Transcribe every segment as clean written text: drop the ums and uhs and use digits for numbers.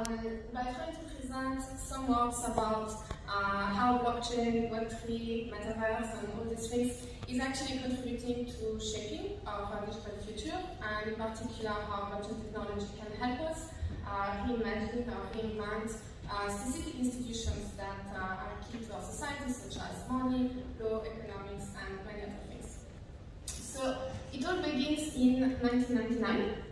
By trying to present some words about how blockchain, Web3, Metaverse, and all these things is actually contributing to shaping our digital future, and in particular how blockchain technology can help us reimagine or reinvent specific institutions that are key to our society, such as money, law, economics, and many other things. So it all begins in 1999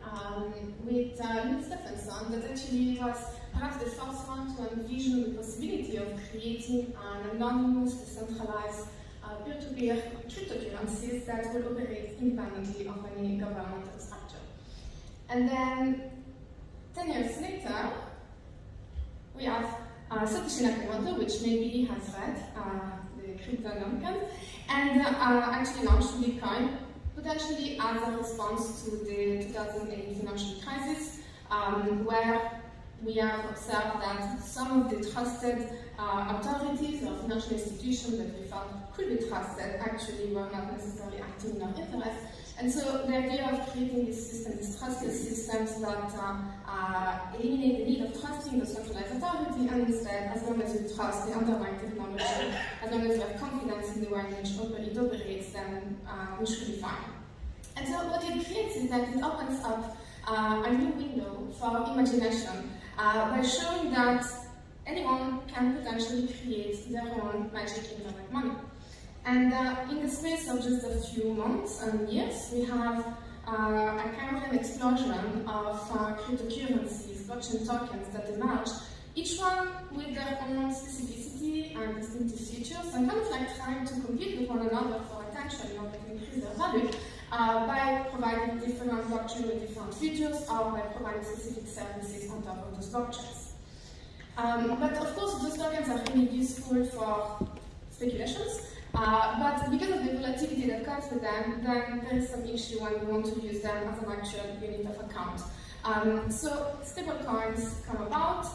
with Louis Stephenson, that actually was perhaps the first one to envision the possibility of creating an anonymous, decentralized, peer-to-peer cryptocurrencies that will operate independently of any governmental structure. And then 10 years later, we have Satoshi Nakamoto, which maybe has read the Crypto Americans, and actually launched Bitcoin, potentially as a response to the 2008 financial crisis, where we have observed that some of the trusted authorities or financial institutions that we thought could be trusted actually were not necessarily acting in our interest. And so the idea of creating this system, these trusted systems that eliminate the need of trusting the centralized authority, and instead, as long as you trust the underlying technology, as long as you have confidence in the way in which it operates, then we should be fine. And so what it creates is that it opens up a new window for imagination by showing that anyone can potentially create their own magic internet money. And in the space of just a few months and years, we have a kind of an explosion of cryptocurrencies, blockchain tokens that emerge, each one with their own specificity and distinctive features, and kind of like trying to compete with one another for attention in order to increase their value by providing different blockchains with different features, or by providing specific services on top of those blockchains. But of course, those tokens are really useful for speculations. But because of the volatility that comes with them, then there is some issue when we want to use them as an actual unit of account. So stablecoins come about,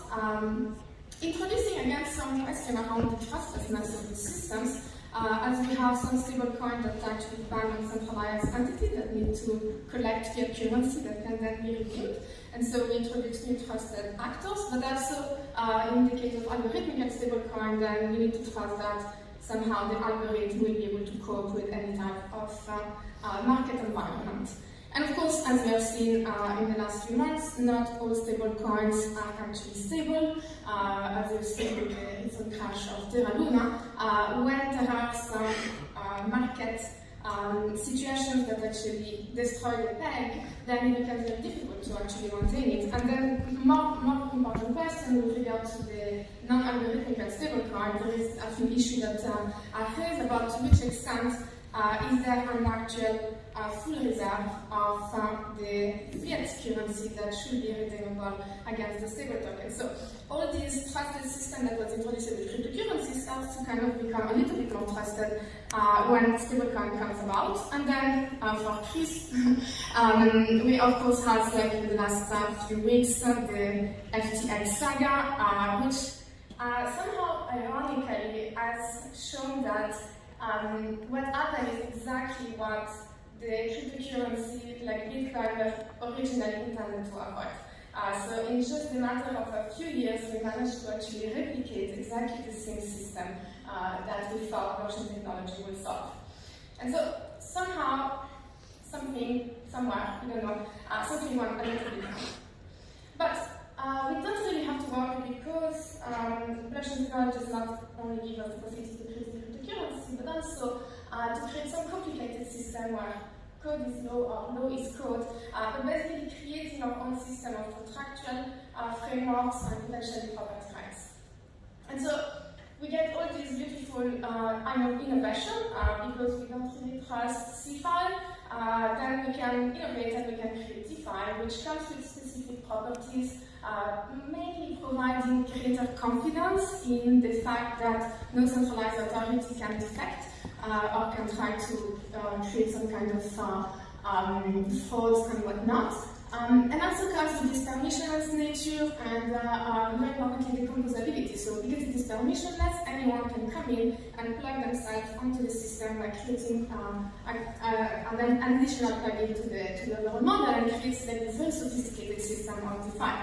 introducing again some question around the trustlessness of the systems, as we have some stablecoins that actually bank on centralized entities that need to collect fiat currency that can then be redeemed. And so we introduce new trusted actors, but also in the case of algorithmic stablecoin, then we need to trust that somehow the algorithm will be able to cope with any type of market environment. And of course, as we have seen in the last few months, not all stable coins are actually stable. As we've seen with the recent crash of Terra Luna, when there are some market situations that actually destroy the peg, then it becomes very difficult to actually maintain it. And then more important question with regard to the non-algorithmic stablecoin, there is a few issues that are raised about to which extent is there an actual full reserve of the fiat currency that should be redeemable against the stable token. So all these trusted systems that was introduced with cryptocurrency starts to kind of become a little bit more trusted when stablecoin comes about. And then for Chris, we of course have, like in the last few weeks, the FTX saga, which somehow ironically has shown that what happened is exactly what the cryptocurrency like Bitcoin were originally intended to avoid. So in just a matter of a few years, we managed to actually replicate exactly the same system that we thought blockchain technology would solve. And so somehow, something, somewhere, we don't know, something went a little bit wrong. But we don't really have to worry, because blockchain technology does not only give us the possibility to create cryptocurrency, but also to create some complicated system where code is law or law is code, but basically creating our own system of contractual frameworks and potentially property rights. And so we get all these beautiful innovation because we don't really trust CeFi. Then we can innovate and we can create DeFi, which comes with specific properties, mainly providing greater confidence in the fact that no centralized authority can defect or can try to create some kind of frauds and whatnot. And also comes with this permissionless nature and very importantly the composability. So because it is permissionless, anyone can come in and plug themselves onto the system by creating an additional plugin to the overall model, and creates like this very sophisticated system of DeFi.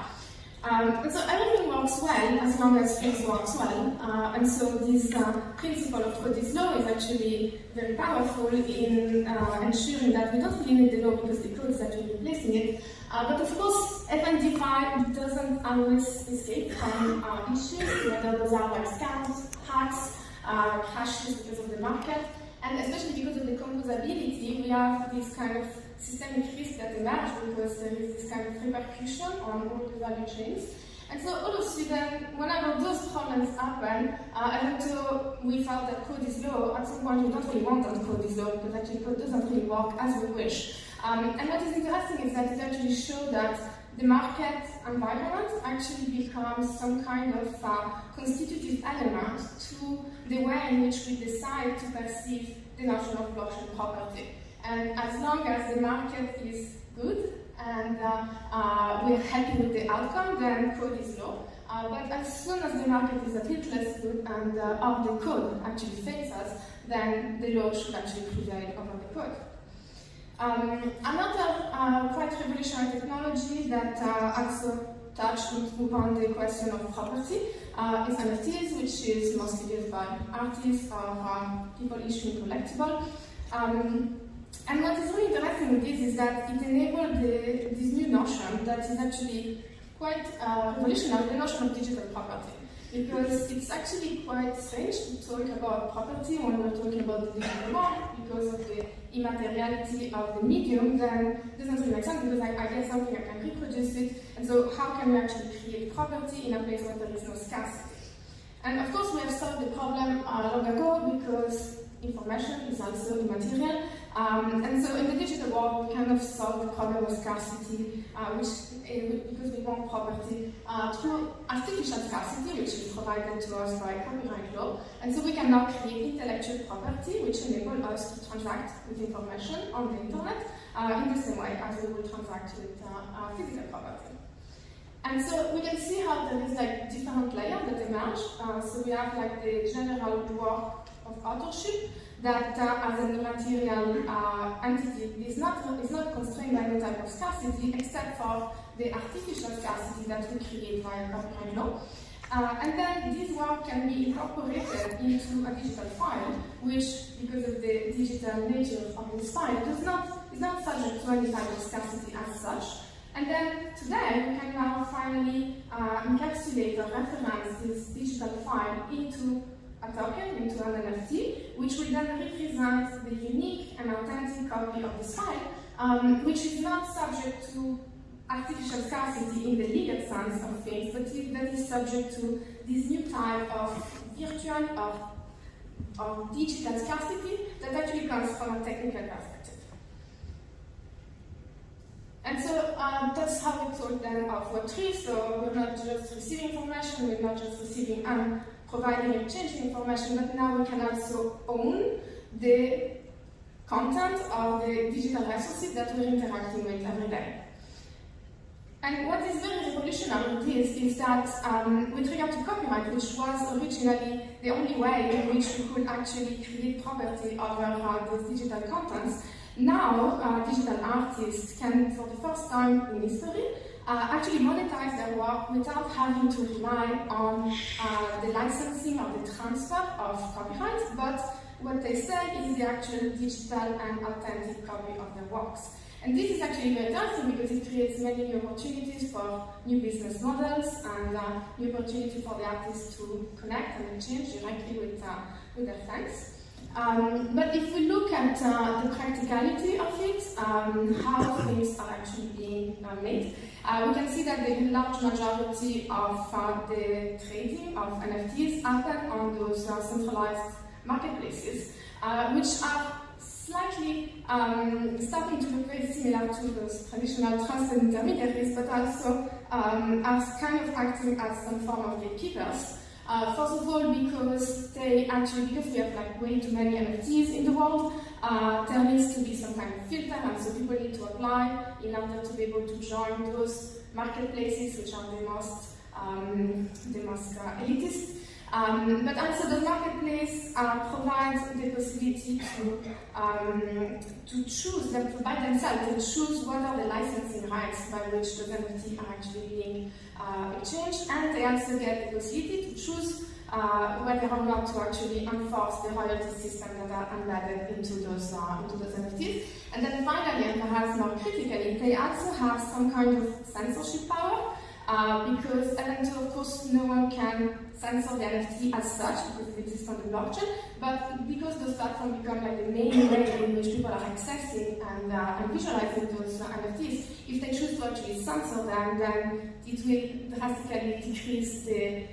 And so everything works well as long as things works well. And so this principle of code is law is actually very powerful in ensuring that we don't really need the law because the code is actually replacing it. But of course, even DeFi doesn't always escape from issues, whether those are like scams, hacks, crashes because of the market. And especially because of the composability, we have this kind of systemic risk that emerge because there is this kind of repercussion on all the value chains. And so all of a sudden, whenever those problems happen, even though we felt that code is low, at some point we don't really want that code is low because actually code doesn't really work as we wish. And what is interesting is that it actually shows that the market environment actually becomes some kind of constitutive element to the way in which we decide to perceive the notion of blockchain property. And as long as the market is good and we're happy with the outcome, then code is low. But as soon as the market is a bit less good and the code actually fails us, then the law should actually prevail over the code. Another quite revolutionary technology that also touched upon the question of property is NFTs, which is mostly used by artists or people issuing collectibles. And what is really interesting with this is that it enabled this new notion that is actually quite revolutionary, the notion of digital property. Because it's actually quite strange to talk about property when we're talking about the digital world, because of the immateriality of the medium, then it doesn't really make sense because I get something, I can reproduce it, and so how can we actually create property in a place where there is no scarcity? And of course we have solved the problem long ago because information is also immaterial, and so in the digital world we kind of solve the problem of scarcity, because we want property through artificial scarcity, which is provided to us by copyright law, and so we can now create intellectual property, which enables us to transact with information on the internet in the same way as we will transact with physical property. And so we can see how there is like different layers that emerge. So we have like the general work of authorship that as an immaterial entity is not constrained by any type of scarcity except for the artificial scarcity that we create via copyright law. And then this work can be incorporated into a digital file, which, because of the digital nature of this file, is not subject to any type of scarcity as such. And then today we can now finally encapsulate or reference this digital file into a token, into an NFT, which will then represent the unique and authentic copy of this file, which is not subject to artificial scarcity in the legal sense of things, but that is subject to this new type of virtual or digital scarcity that actually comes from a technical perspective. And so that's how we thought then of Web3. So we're not just receiving information, we're not just receiving and providing and exchanging information, but now we can also own the content of the digital resources that we're interacting with every day. And what is very revolutionary with this is that with regard to copyright, which was originally the only way in which we could actually create property over these digital contents, now digital artists can, for the first time in history, actually monetize their work without having to rely on the licensing or the transfer of copyright, but what they sell is the actual digital and authentic copy of their works. And this is actually very interesting because it creates many new opportunities for new business models and new opportunity for the artists to connect and exchange directly with their fans. But if we look at the practicality of it, how things are actually being made, we can see that the large majority of the trading of NFTs happen on those centralized marketplaces, which are slightly starting to look very similar to those traditional trusted intermediaries, but also as kind of acting as some form of gatekeepers. First of all, because we have like way too many NFTs in the world, there needs to be some kind of filter, and so people need to apply in order to be able to join those marketplaces, which are the most elitist. But also the marketplace provides the possibility to choose, by themselves, to choose what are the licensing rights by which the NFT are actually being exchanged, and they also get the possibility to choose whether or not to actually enforce the royalty system that are embedded into those NFTs. And then finally, and perhaps more critically, they also have some kind of censorship power, because even though, of course, no one can censor the NFT as such, because it exists on the blockchain, but because those platforms become like the main way in which people are accessing and visualizing those NFTs, if they choose to actually censor them, then it will drastically decrease the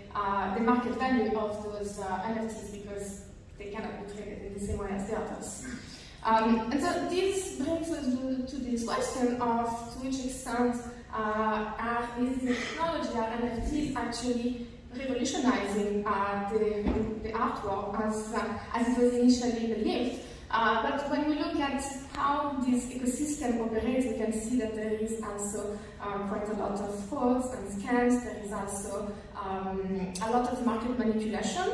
market value of those NFTs, because they cannot be traded in the same way as the others. And so this brings us to this question of to which extent is the technology, are NFTs actually revolutionizing the artwork as it was initially believed. But when we look at how this ecosystem operates, we can see that there is also quite a lot of frauds and scams. There is also a lot of market manipulation,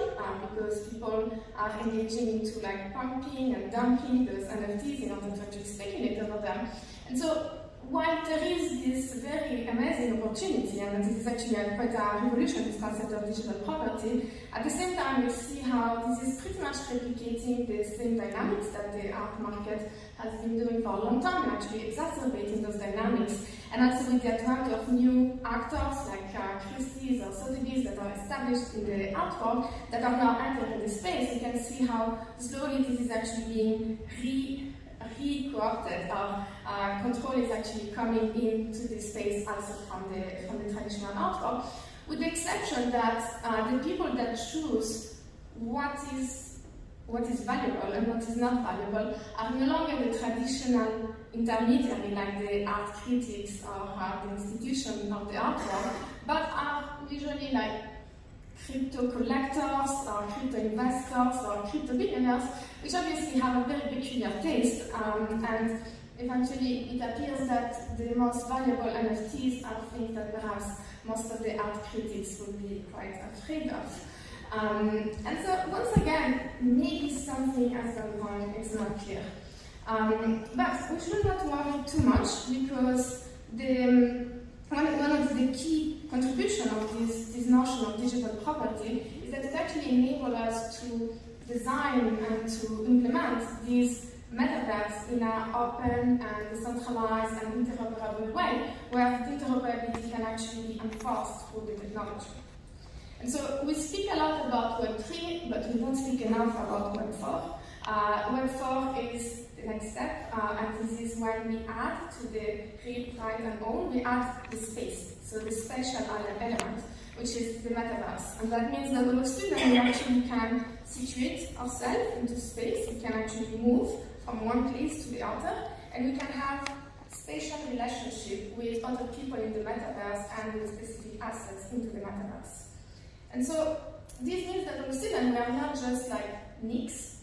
because people are engaging into like pumping and dumping those NFTs in order to actually speculate over them. And so while there is this very amazing opportunity, and this is actually quite a revolution, this concept of digital property, at the same time we see how this is pretty much replicating the same dynamics that the art market has been doing for a long time, and actually exacerbating those dynamics. And also with the advent of new actors like Christie's or Sotheby's that are established in the art world that are now entering the space, you can see how slowly this is actually being co-opted, or control is actually coming into this space also from the traditional art world, with the exception that the people that choose what is valuable and what is not valuable are no longer the traditional intermediary like the art critics or the institution of the art world, but are usually like crypto collectors or crypto investors or crypto billionaires, which obviously have a very peculiar taste, and eventually it appears that the most valuable NFTs are things that perhaps most of the art critics would be quite afraid of. And so once again, maybe something has gone wrong, it's not clear. But we should not worry too much, because one of the key contributions of this notion of digital property is that it actually enables us to design and to implement these metaverse in an open and decentralized and interoperable way, where the interoperability can actually be enforced through the technology. And so we speak a lot about Web3, but we don't speak enough about Web4. Web4 is the next step, and this is when we add to the create, write, and own, we add the space, so the spatial element, which is the metaverse. And that means that all of a sudden we actually can situate ourselves into space, we can actually move from one place to the other, and we can have spatial relationship with other people in the metaverse and with specific assets into the metaverse. And so this means that all of a sudden we are not just like nicknames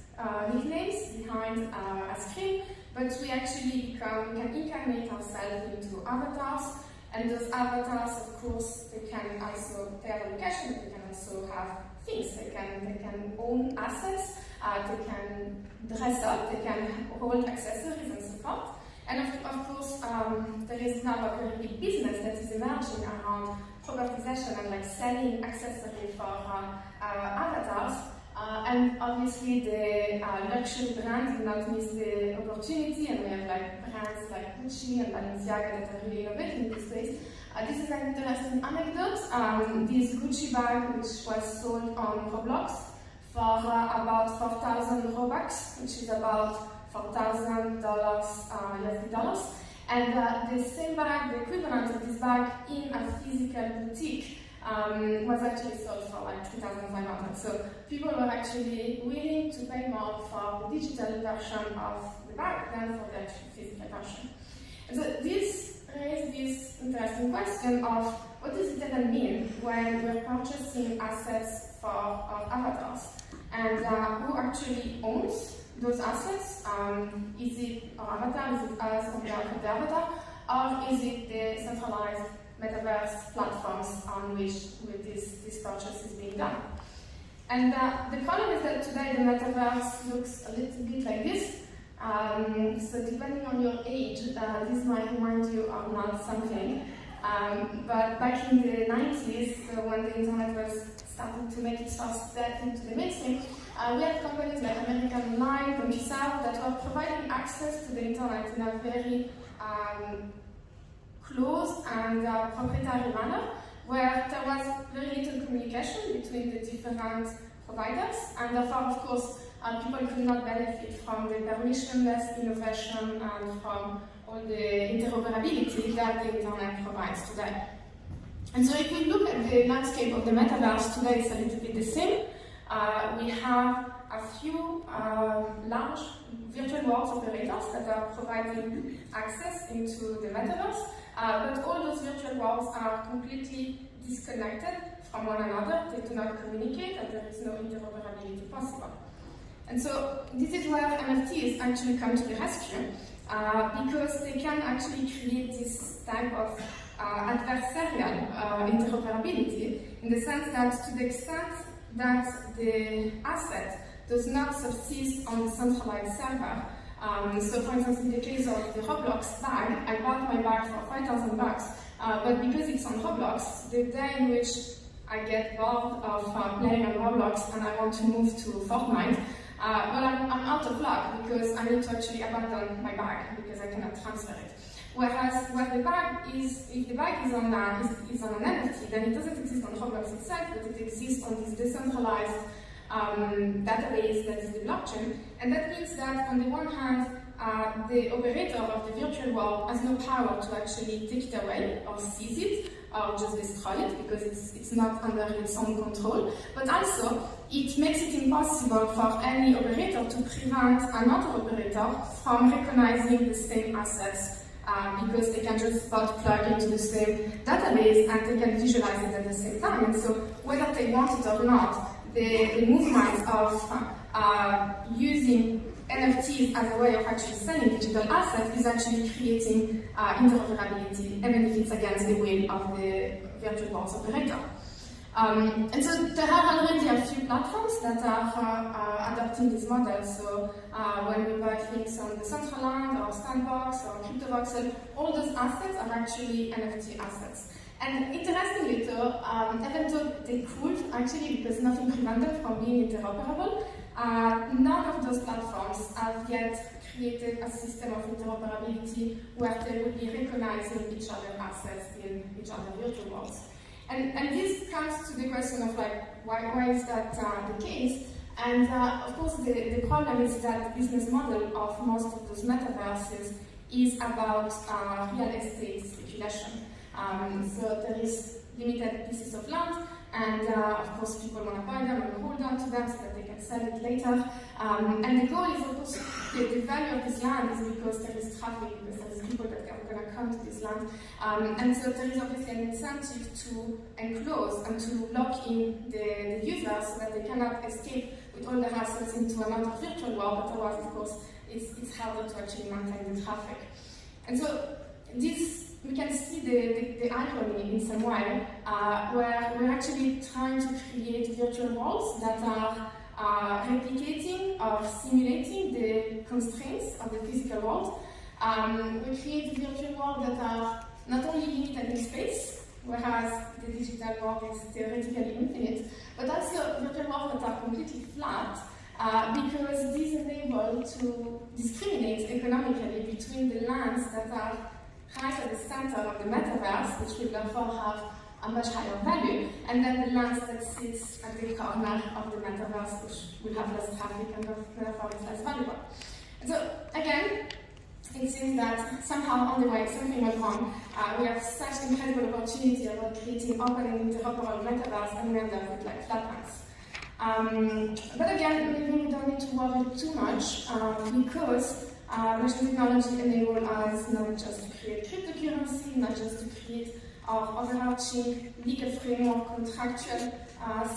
behind a screen, but we actually can incarnate ourselves into avatars, and those avatars, of course, they can also have a location, but they can also have things. They can own assets, they can dress up, they can hold accessories and so forth. And of course, there is now a very big business that is emerging around propertization and like selling accessories for avatars. And obviously the luxury brands do not miss the opportunity, and we have like brands like Gucci and Balenciaga that are really innovating in this space. This is an interesting anecdote. This Gucci bag, which was sold on Roblox for about 4,000 Robux, which is about $4,000 US dollars. And the same bag, the equivalent of this bag in a physical boutique, was actually sold for like 3,500. So people were actually willing to pay more for the digital version of the bag than for the actual physical version. And so this raises this interesting question of what does it even mean when we're purchasing assets for our avatars, and who actually owns those assets? Is it our avatar, is it us on behalf of the avatar, or is it the centralized metaverse platforms on which this purchase is being done? And the problem is that today the metaverse looks a little bit like this. So depending on your age, this might remind you of not something. But back in the 90s, so when the internet was starting to make its first step into the mainstream, we had companies like American Online, CompuServe, that were providing access to the internet in a very close and proprietary manner, where there was very little communication between the different providers, and therefore, of course, people could not benefit from the permissionless innovation and from all the interoperability that the internet provides today. And so if we look at the landscape of the metaverse today, it's a little bit the same. We have a few large virtual worlds operators that are providing access into the metaverse, but all those virtual worlds are completely disconnected from one another. They do not communicate, and there is no interoperability possible. And so this is where NFTs actually come to the rescue, because they can actually create this type of adversarial interoperability, in the sense that to the extent that the asset does not subsist on the centralized server. So for instance, in the case of the Roblox bag, I bought my bag for $5,000, but because it's on Roblox, the day in which I get bored of playing on Roblox and I want to move to Fortnite, well, I'm out of luck because I need to actually abandon my bag because I cannot transfer it. Whereas where the bag is, if the bag is on an NFT, then it doesn't exist on Roblox itself, but it exists on this decentralized database that is the blockchain. And that means that on the one hand, the operator of the virtual world has no power to actually take it away or seize it or just destroy it because it's not under its own control. But also, it makes it impossible for any operator to prevent another operator from recognizing the same assets because they can just both plug into the same database and they can visualize it at the same time. And so whether they want it or not, the movement of using NFTs as a way of actually selling digital assets is actually creating interoperability, even if it's against the will of the virtual worlds operator. And so there are already a few platforms that are adopting this model. So when we buy things on the Decentraland or Sandbox or CryptoVoxel, all those assets are actually NFT assets. And interestingly though, even though they could actually, because nothing prevented them from being interoperable, none of those platforms have yet created a system of interoperability where they would be recognizing each other's assets in each other's virtual worlds. And this comes to the question of like, why is that the case? And of course the problem is that the business model of most of those metaverses is about real estate speculation. So there is limited pieces of land, and of course people want to buy them and hold on to them so that they can sell it later. And the goal is, of course, the value of this land is because there is traffic, because there is people that are going to come to this land. And so there is obviously an incentive to enclose and to lock in the users so that they cannot escape with all their assets into another virtual world, otherwise, of course, it's harder to actually maintain the traffic. And so this, we can see the irony in some way, where we're actually trying to create virtual worlds that are replicating or simulating the constraints of the physical world. We create virtual worlds that are not only limited in space, whereas the digital world is theoretically infinite, but also virtual worlds that are completely flat, because these enable to discriminate economically between the lands that are right at the center of the metaverse, which will therefore have a much higher value, and then the lands that sits at the corner of the metaverse, which will have less traffic and therefore it's less valuable. And so again, it seems that somehow on the way something went wrong. We have such incredible opportunity about creating open and interoperable metaverse, and we end up with like flat lands. But again, maybe we don't need to worry too much because blockchain technology enables us not just to create cryptocurrency, not just to create our overarching legal framework, contractual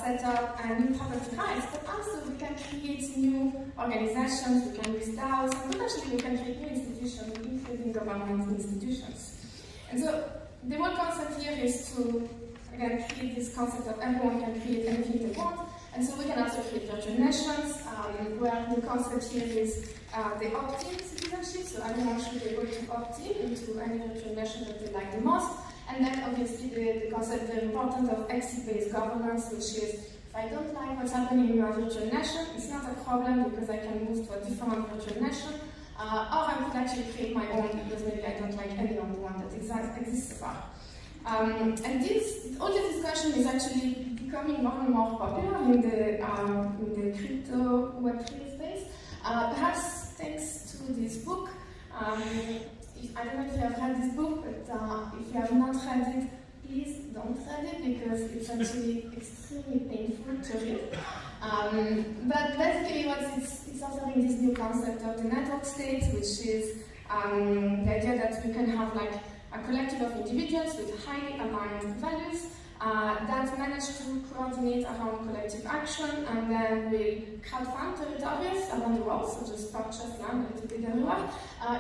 setup, and new property rights, but also we can create new organizations, we can use DAOs, and potentially we can create new institutions, including government institutions. And so the whole concept here is to again, create this concept of everyone can create anything they want. And so we can also create virtual nations, where the concept here is the opt-in citizenship, so everyone should be able to opt in into any virtual nation that they like the most. And then obviously the concept very important of exit-based governance, which is if I don't like what's happening in my virtual nation, it's not a problem because I can move to a different virtual nation, or I could actually create my own because maybe I don't like any of the one that exists so far. And all this discussion is actually becoming more and more popular in the crypto Web3 space. Perhaps thanks to this book. I don't know if you have read this book, but if you have not read it, please don't read it because it's actually extremely painful to read. But basically what it's offering this new concept of the network state, which is the idea that we can have like a collective of individuals with highly aligned values that manage to coordinate around collective action and then will crowdfund territories around the world, so just purchase land a little bit everywhere,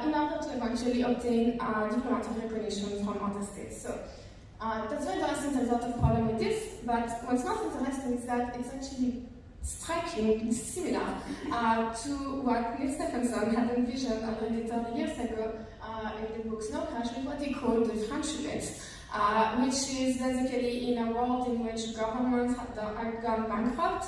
in order to eventually obtain diplomatic recognition from other states. So that's very interesting. There's a lot of problem with this, but what's not interesting is that it's actually strikingly similar to what Neil Stephenson had envisioned already 30 years ago in the book Snow Crash, with what he called the friendship, which is basically in a world in which governments have gone bankrupt,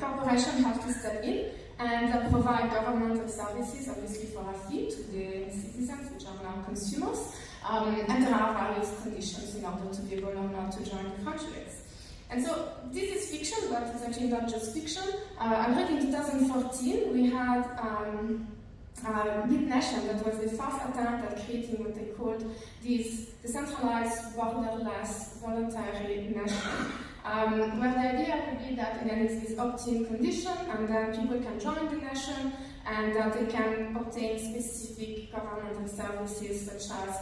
corporations have to step in and provide governmental services, obviously for a fee to the citizens, which are now consumers, and there are various conditions in order to be able or not to join the friendship. And so this is fiction, but it's actually not just fiction. Already in 2014, we had BitNation, that was the first attempt at creating what they called this decentralized, borderless, voluntary nation, where the idea would be that again it's this opt-in condition, and then people can join the nation, and they can obtain specific governmental services such as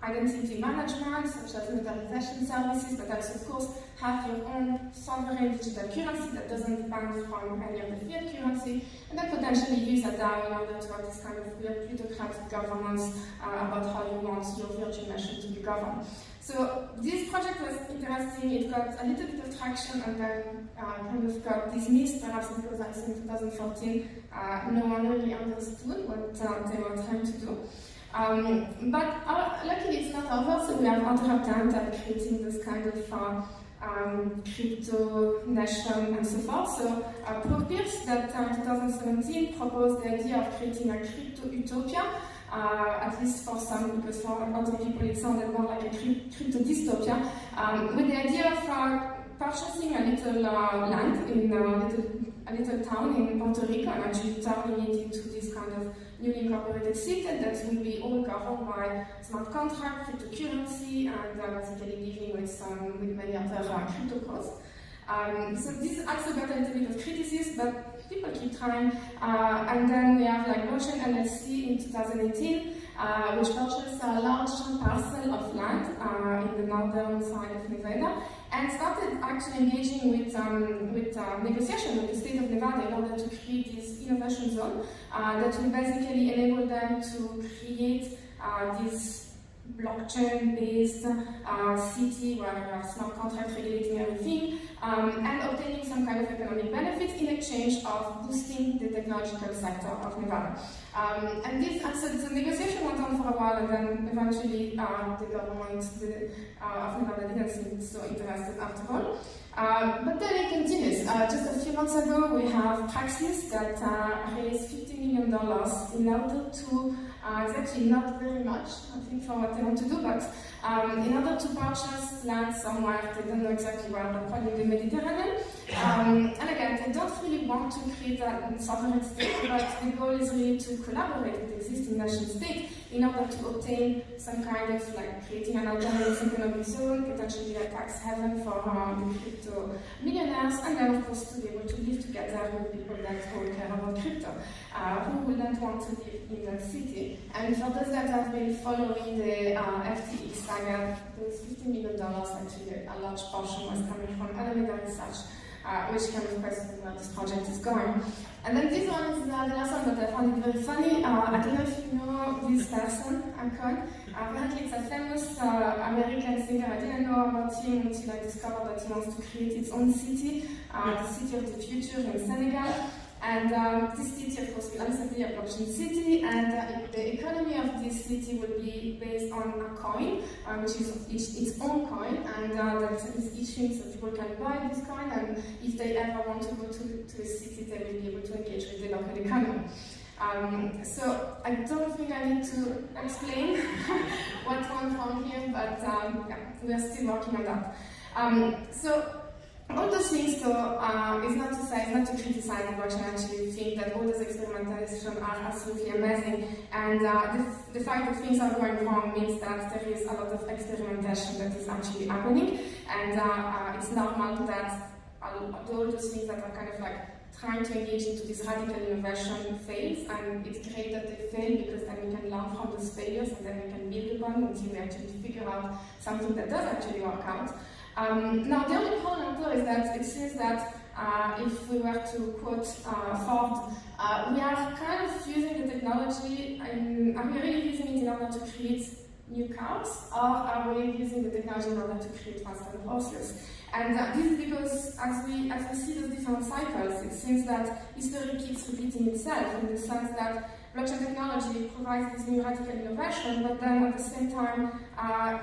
identity management, such as notarization services, but also, of course, have your own sovereign digital currency that doesn't depend from any of the fiat currency, and then potentially use a DAO in order to have this kind of weird plutocratic governance about how you want your virtual nation to be governed. So this project was interesting. It got a little bit of traction, and then kind of got dismissed, perhaps because I think in 2014 no one really understood what they were trying to do. But luckily it's not over, so we have other attempts at creating this kind of crypto nation and so forth. So Paul Pierce, that in 2017 proposed the idea of creating a crypto utopia, at least for some, because for other people it sounded more like a crypto dystopia, with the idea of purchasing a little land in a little town in Puerto Rico and actually turning it into this kind of newly incorporated city that will be all governed by smart contract, cryptocurrency, and basically living with many other crypto codes. So this also got a little bit of criticism, but people keep trying. And then we have like Motion LLC in 2018, which purchased a large parcel of land in the northern side of Nevada, and started actually engaging with negotiation with the state of Nevada in order to create this innovation zone that will basically enable them to create this blockchain-based city where you have smart contracts regulating everything, and obtaining some kind of economic benefits in exchange of boosting the technological sector of Nevada. And this, so the negotiation went on for a while, and then eventually the government of Nevada didn't seem so interested after all. But then it continues. Just a few months ago, we have Praxis that raised $50 million in order to, it's actually not very much, I think, for what they want to do, but in order to purchase land somewhere, they don't know exactly where, but probably in the Mediterranean. And again, they don't really want to create a sovereign state, but the goal is really to collaborate with existing nation states in order to obtain some kind of like creating an autonomous economic zone, potentially a tax haven for the crypto millionaires, and then of course to be able to live together with people that all care about crypto, who wouldn't want to live in that city. And for those that have been following the FTX saga, those $50 million, actually a large portion was coming from Alameda Research, which kind of questions where this project is going. And then this one is the last one, but I found it very funny. I don't know if you know this person, Akon. Apparently it's a famous American thinker. I didn't know about him until I discovered that he wants to create its own city, the city of the future in Senegal. And this city, of course, will also be a blockchain city, and the economy of this city will be based on a coin, which is its own coin, and that is issuing so people can buy this coin, and if they ever want to go to a city, they will be able to engage with the local economy. So I don't think I need to explain what's going on here, but yeah, we are still working on that. So all those things, though, is not to say, not to criticize the blockchain. I actually think that all those experimentations are absolutely amazing, and the fact that things are going wrong means that there is a lot of experimentation that is actually happening, and it's normal that all those things that are kind of like trying to engage into this radical innovation fails, and it's great that they fail because then we can learn from those failures and then we can build upon until we actually figure out something that does actually work out. Now, the only problem though is that it seems that if we were to quote Ford, we are kind of using the technology, and are we really using it in order to create new cars, or are we using the technology in order to create faster horses? And this is because as we see those different cycles, it seems that history keeps repeating itself in the sense that blockchain technology provides this new radical innovation, but then at the same time,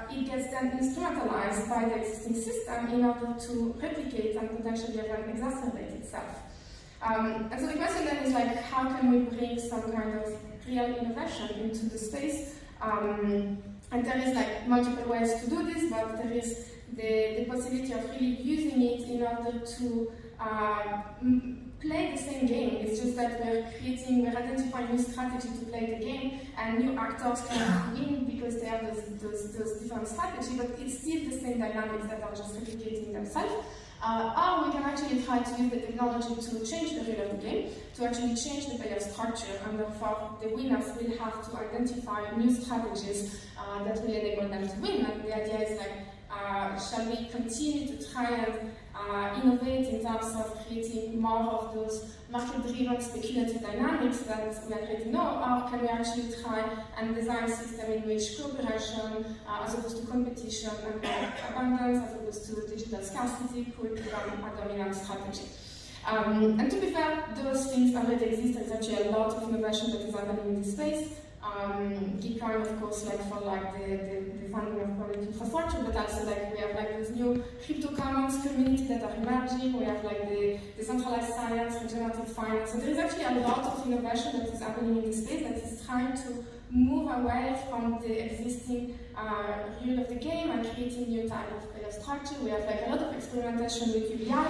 it gets then instrumentalized by the existing system in order to replicate and potentially even exacerbate itself. And so the question then is like, how can we bring some kind of real innovation into the space? And there is like multiple ways to do this, but there is the possibility of really using it in order to play the same game. It's just that we're identifying new strategy to play the game, and new actors can win because they have those different strategies, but it's still the same dynamics that are just replicating themselves. Or we can actually try to use the technology to change the rule of the game, to actually change the payout structure, and therefore the winners will have to identify new strategies that will enable them to win. And the idea is like, shall we continue to try and innovate in terms of creating more of those market-driven speculative dynamics that we already know, or can we actually try and design a system in which cooperation, as opposed to competition, and abundance, as opposed to digital scarcity, could become a dominant strategy? And to be fair, those things already exist. There's actually a lot of innovation that is happening in this space. Gitcoin, of course, like for like the funding of public infrastructure, but also like we have like those new crypto commons community that are emerging. We have like the decentralized science, regenerative finance. So there is actually a lot of innovation that is happening in this space that is trying to move away from the existing rule of the game and creating new type of payout structure. We have like a lot of experimentation with UBI.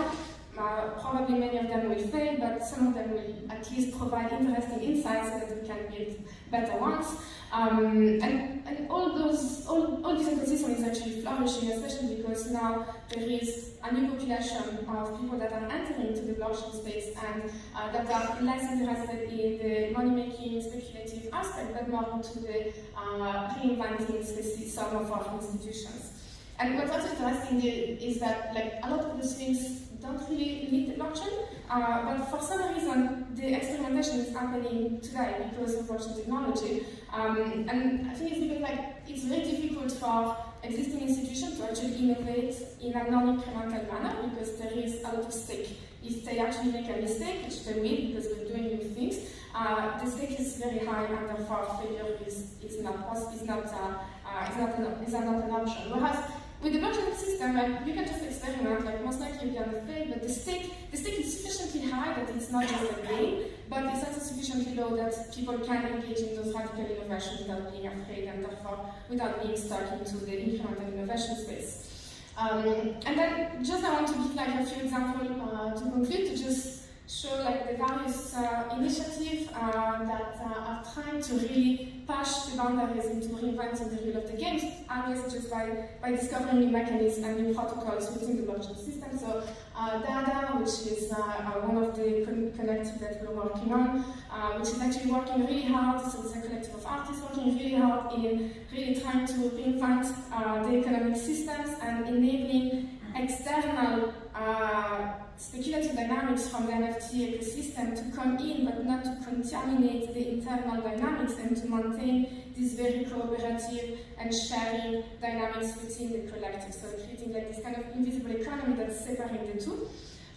Probably many of them will fail, but some of them will at least provide interesting insights so that we can build better ones. And all this ecosystem is actually flourishing, especially because now there is a new population of people that are entering into the blockchain space and that are less interested in the money-making, speculative aspect, but more into the reinventing some of our institutions. And what's also interesting is that like a lot of those things don't really need the blockchain, but for some reason the experimentation is happening today because of blockchain technology. And I think it's because like it's very difficult for existing institutions to actually innovate in a non-incremental manner because there is a lot of stake. If they actually make a mistake, which they will because we're doing new things, the stake is very high and therefore failure is not an option. Whereas with the blockchain system, like, you can just experiment, like most likely you're gonna fail, but the stake is sufficiently high that it's not just a game, but it's also sufficiently low that people can engage in those radical innovations without being afraid and therefore without being stuck into the incremental innovation space. And then just I want to give like a few examples to conclude, to just show like the various initiatives that are trying to really push the boundaries into reinventing the rule of the game, and just by discovering new mechanisms and new protocols within the blockchain system. So Dada, which is one of the collective that we're working on, which is actually working really hard. So it's a collective of artists working really hard in really trying to reinvent the economic systems and enabling external speculative dynamics from the NFT ecosystem to come in, but not to contaminate the internal dynamics and to maintain this very collaborative and sharing dynamics within the collective. So creating like this kind of invisible economy that's separating the two.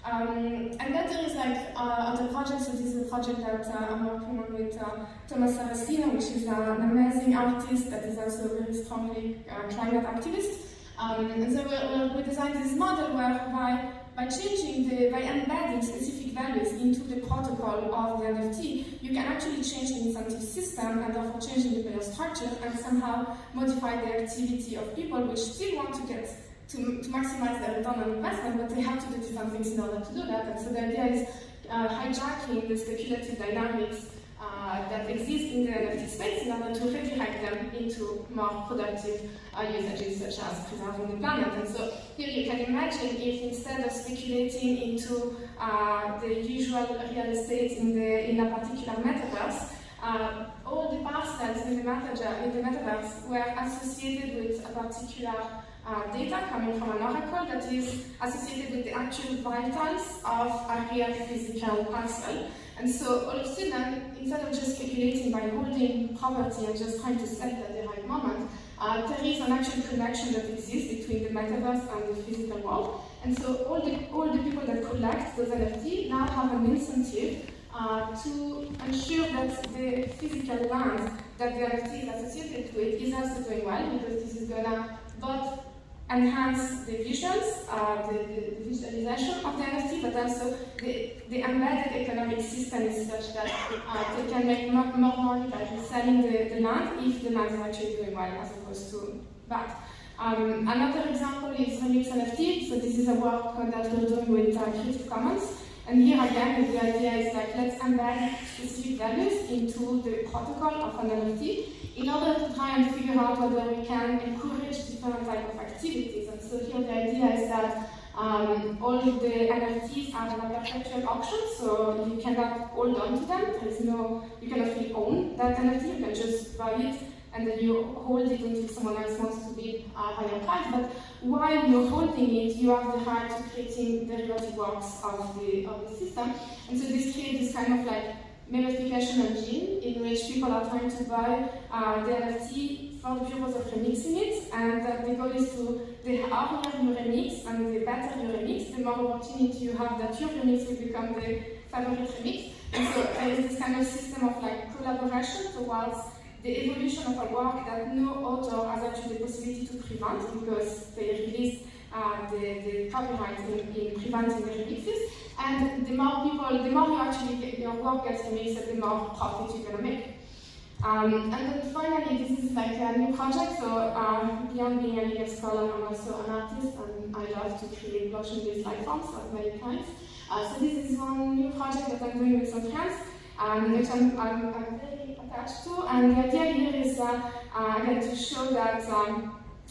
And then there is like other projects. So this is a project that I'm working on with Thomas Saracino, which is an amazing artist that is also a very strongly climate activist. And so we designed this model where by embedding specific values into the protocol of the NFT, you can actually change the incentive system and therefore changing the player structure and somehow modify the activity of people which still want to get to maximize their return on investment, but they have to do different things in order to do that. And so the idea is hijacking the speculative dynamics that exist in the NFT space in order to redirect them into more productive usages, such as preserving the planet. And so here you can imagine if instead of speculating into the usual real estate in a particular metaverse, all the parcels in the metaverse were associated with a particular data coming from an oracle that is associated with the actual vitals of a real physical parcel. And so all of a sudden, instead of just speculating by holding property and just trying to sell it at the right moment, there is an actual connection that exists between the metaverse and the physical world. And so all the people that collect those NFT now have an incentive to ensure that the physical land that the NFT is associated with is also doing well, because this is gonna both enhance the visuals, the visualization of the NFT, but also the embedded economic system is such that they can make more money by selling the land if the land is actually doing well, as opposed to bad. Another example is Remix NFT. So this is a work that we're doing with Creative Commons. And here again, the idea is like, let's embed specific values into the protocol of an NFT in order to try and figure out whether we can encourage different types of activities. And so here the idea is that all of the NFTs are in a perpetual auction, so you cannot hold on to them. You cannot really own that NFT, you can just buy it and then you hold it until someone else wants to bid a higher price. But while you're holding it, you have the right to creating derivative works of the system. And so this creates this kind of like verification engine in which people are trying to buy the NFT for the purpose of remixing it. And the goal is to, the earlier you remix and the better you remix, the more opportunity you have that your remix will become the favorite remix. And so there is this kind of system of like collaboration towards the evolution of a work that no author has actually the possibility to prevent, because they release the copyright in preventing the remixes. And the more you actually get your work gets remixed, the more profit you're going to make. And then finally, this is like a new project. So beyond being a legal scholar, I'm also an artist, and I love to create blockchain-based life forms of many kinds. So this is one new project that I'm doing with some friends, which I'm very attached to. And the idea here is again to show that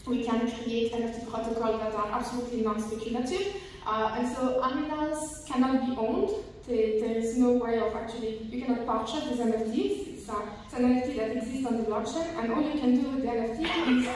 we can create NFT protocols that are absolutely non-speculative. And so aminals cannot be owned. There is no way of actually, you cannot purchase these NFTs. It's an NFT that exists on the blockchain, and all you can do with the NFT is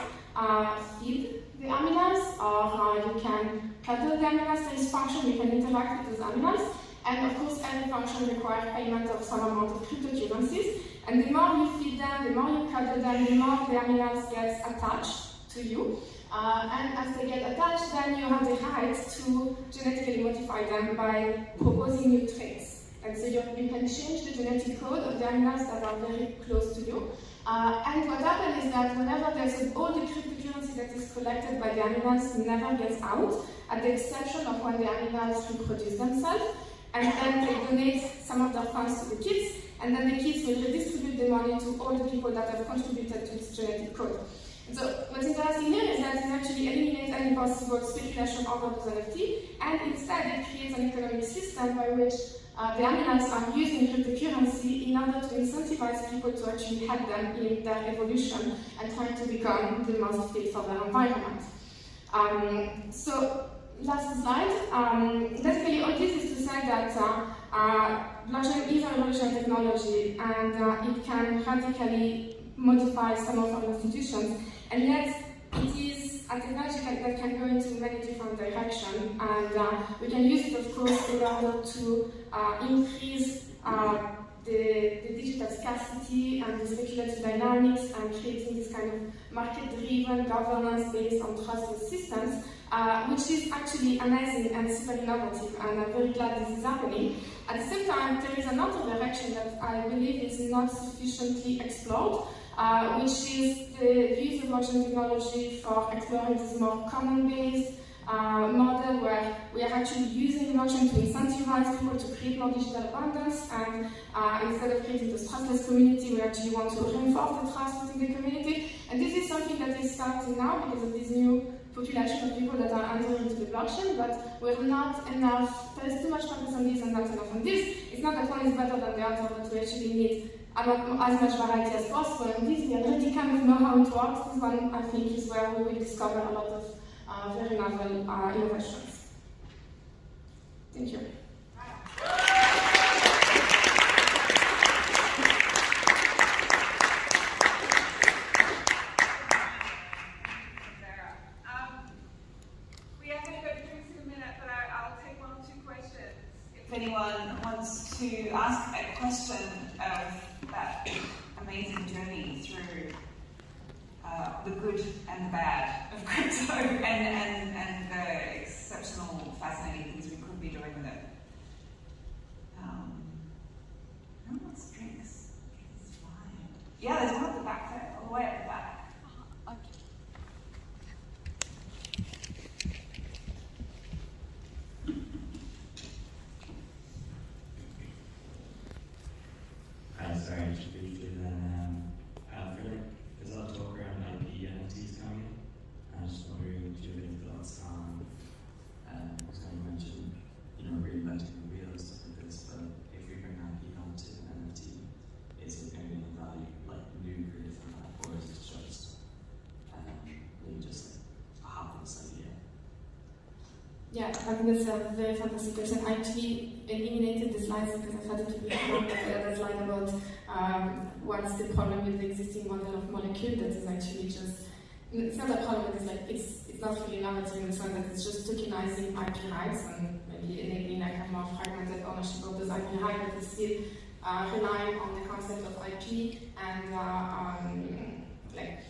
feed the aminals, or you can cuddle the aminals. There is function, you can interact with those aminals. And of course, every function requires payment of some amount of cryptocurrencies. And the more you feed them, the more you cuddle them, the more the aminals get attached to you. And as they get attached, then you have the right to genetically modify them by proposing new traits. And so you can change the genetic code of the animals that are very close to you. And what happens is that whenever there's all the cryptocurrency that is collected by the animals never gets out, at the exception of when the animals reproduce themselves. And then they donate some of their funds to the kids, and then the kids will redistribute the money to all the people that have contributed to this genetic code. So what's interesting here is that it actually eliminates any possible speculation over those NFT, and instead it creates an economic system by which the animals are using cryptocurrency in order to incentivize people to actually help them in their evolution and trying to become the most fit for their environment. So last slide. Basically, all this is to say that blockchain is a revolutionary technology, and it can radically modify some of our institutions, and yet it is a technology that can go into many different directions, and we can use it, of course, in order to increase the digital scarcity and the speculative dynamics and creating this kind of market-driven governance based on trustless systems, which is actually amazing and super innovative, and I'm very glad this is happening. At the same time, there is another direction that I believe is not sufficiently explored, which is the use of blockchain technology for exploring this more common-based model where we are actually using blockchain to incentivize people to create more digital abundance, and instead of creating this trustless community, we actually want to reinforce the trust within the community. And this is something that is starting now because of this new population of people that are entering into the blockchain, but we're not enough, there is too much focus on this and not enough on this. It's not that one is better than the other, but we actually need as much variety as possible. And this, we already kind of know how it works. This one, I think, is where we will discover a lot of very novel innovations. Thank you. If anyone wants to ask a question of that amazing journey through the good and the bad of crypto and the exceptional, fascinating things we could be doing with it. Who wants drinks? Yeah, there's one at the back there, all the way at the back. Sorry, just briefly then, I feel like there's a lot of talk around IP NFTs coming in. I was just wondering if you have any thoughts on, was kind of mentioned, reinventing the wheel and stuff like this, but if we bring IP onto an NFT, is it going to be any value, like new creative from that, or is it just maybe just like a harmless idea? Yeah, I think that's a very fantastic question. I actually eliminated the slides because I thought it would be fun, but the slide about what's the problem with the existing model of molecule that is actually just, it's not a problem, it's like, it's not really innovative in the sense that it's just tokenizing IP rights and maybe enabling like a more fragmented ownership of those IP rights, but it's still relying on the concept of IP and like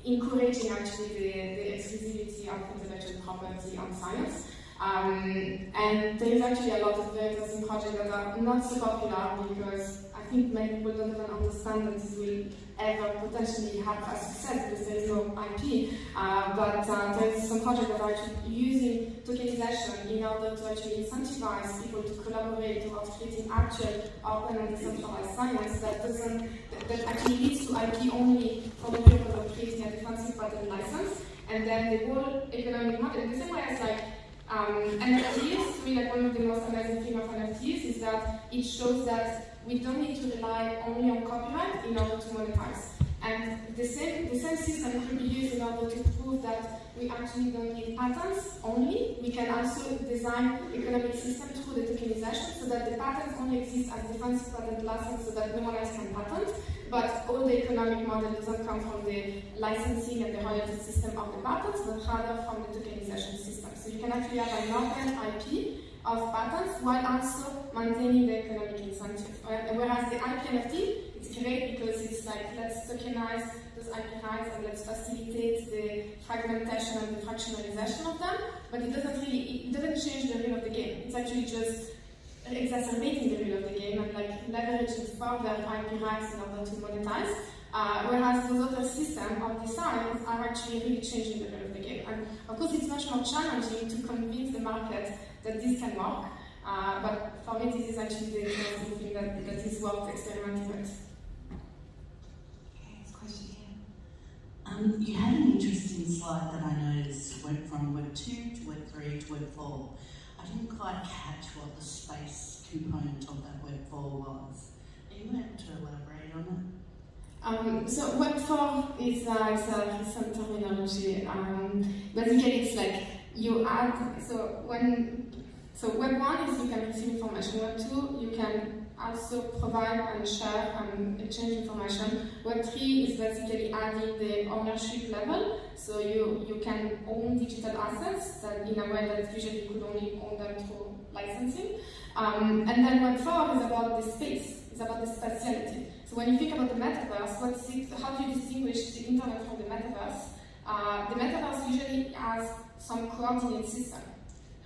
encouraging actually the exclusivity of intellectual property on science. And there is actually a lot of very interesting projects that are not so popular because I think many people don't even understand that this will ever potentially have a success because there is no IP. But there is some projects that are actually using tokenization in order to actually incentivize people to collaborate towards creating actual open and decentralized science that actually leads to IP only for the purpose of creating a defensive patent license. And then the whole economic model, in the same way as like NFTs, to me, like one of the most amazing things of NFTs is that it shows that we don't need to rely only on copyright in order to monetize. And the same system could be used in order to prove that we actually don't need patents only. We can also design economic system through the tokenization so that the patents only exist as defensive patent license so that no one else can patent. But all the economic model doesn't come from the licensing and the royalty system of the patents, but rather from the tokenization system. So you can actually have an open IP of patents while also maintaining the economic incentive. Whereas the IP NFT, it's great because it's like, let's tokenize those IP rights and let's facilitate the fragmentation and the fractionalization of them, but it doesn't change the rule of the game. It's actually just exacerbating the rule of the game and like leveraging further IP rights in order to monetize. Whereas those other systems of design are actually really changing the rule of the game. And of course, it's much more challenging to convince the market that this can work. But for me, this is actually the interesting thing that is worth experimenting with. Okay, next question here. You had an interesting slide that I noticed went from Web 2 to Web 3 to Web 4. I didn't quite catch what the space component of that Web 4 was. Are you able to elaborate on it? So Web 4 is some terminology. Basically, it's like you add. So Web 1 is you can receive information. Web 2 you can also provide and share and exchange information. Web3 is basically adding the ownership level, so you can own digital assets that in a way that usually you could only own them through licensing. And then Web4 is about the space, it's about the spatiality. So when you think about the metaverse, how do you distinguish the internet from the metaverse? The metaverse usually has some coordinate system.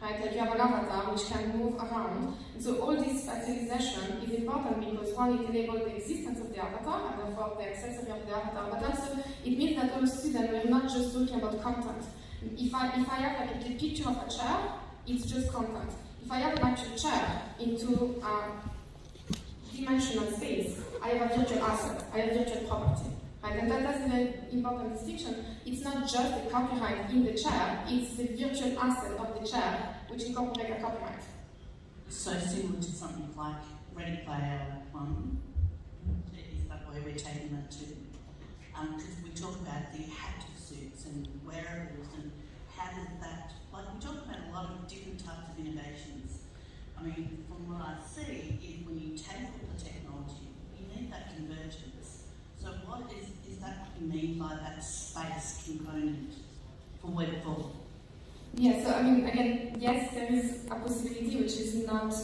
Right, like you have an avatar which can move around. And so all this spatialization is important because one, it enables the existence of the avatar and therefore the accessory of the avatar, but also it means that all students we're not just talking about content. If I have like a picture of a chair, it's just content. If I have an actual chair into a dimensional space, I have a virtual asset, I have virtual property. Right? And that's an important distinction. It's not just the copyright in the chair, it's the virtual asset of the chair which incorporates a copyright. So similar to something like Ready Player One, is that where we're taking that to? Because we talk about the haptic suits and wearables and how does that, like we talk about a lot of different types of innovations. I mean, from what I see, is when you take all the technology, you need that convergence. So what is that what you mean by that space component for Web4? Yeah, so I mean, again, yes, there is a possibility which is not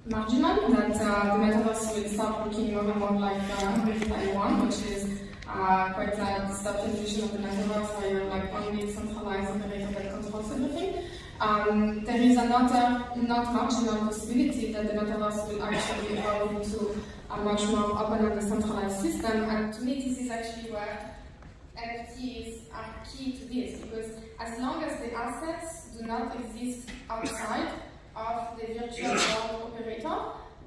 marginal, that the metaverse will start looking more and more like Ready Player One, which is quite a disruptive vision of the metaverse where you're like only centralized operator that controls everything. There is another not marginal possibility that the metaverse will actually evolve into a much more open and decentralized system, and to me this is actually where NFTs are key to this, because as long as the assets do not exist outside of the virtual world operator,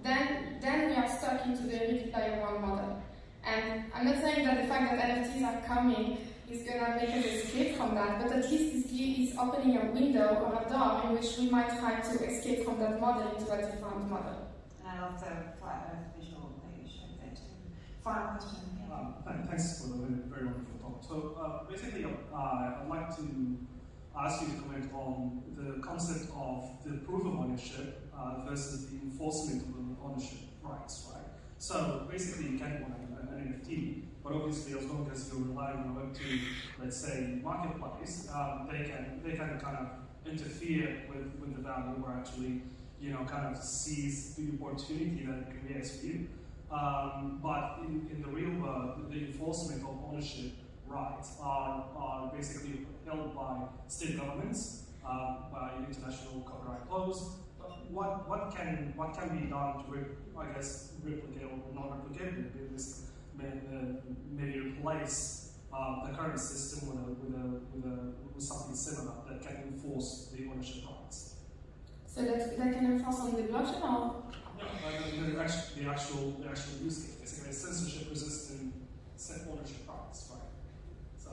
then we are stuck into the Ready Player One model. And I'm not saying that the fact that NFTs are coming is going to make us escape from that, but at least it's opening a window or a door in which we might try to escape from that model into a different model. And I love the flat earth visual that you showed there too. Final question. Thanks for the very wonderful talk. So basically, I'd like to ask you to comment on the concept of the proof of ownership versus the enforcement of the ownership rights, right? So basically, you can own an NFT, but obviously, as long as you're relying on Web2, let's say, marketplace, they can kind of interfere with the value or actually, kind of seize the opportunity that it creates for you. But in the real world, the enforcement of ownership rights are basically held by state governments, by international copyright laws. What can be done to, replicate or not replicate, maybe replace the current system with something similar that can enforce the ownership rights? So that can enforce on the blockchain, or? No, the actual use case, basically censorship-resistant ownership rights, right? So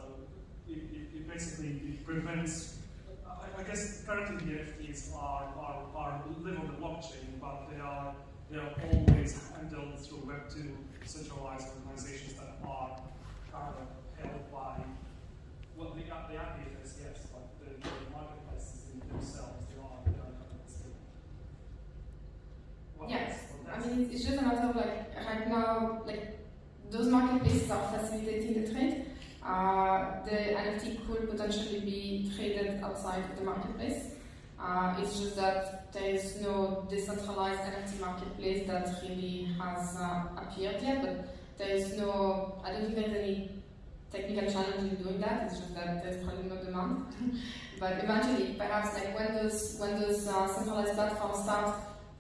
it basically prevents. I guess currently the NFTs are live on the blockchain, but they are always handled through Web2 centralized organizations that are kind of held by the applicants, yes, but the marketplaces in themselves they are kind of the same. Yes, I mean it's just a matter of like right now, like those marketplaces are facilitating the trade. The NFT could potentially be traded outside of the marketplace. It's just that there is no decentralized NFT marketplace that really has appeared yet, but there is no, I don't think there's any technical challenge in doing that. It's just that there's probably no demand. But eventually, perhaps like when those centralized platforms start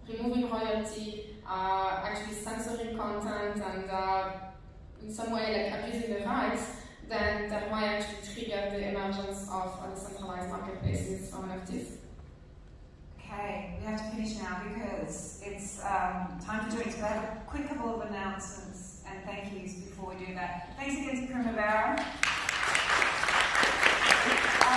removing royalty, actually censoring content, and in some way like abusing the rights, then that might actually trigger the emergence of decentralized marketplaces for NFTs.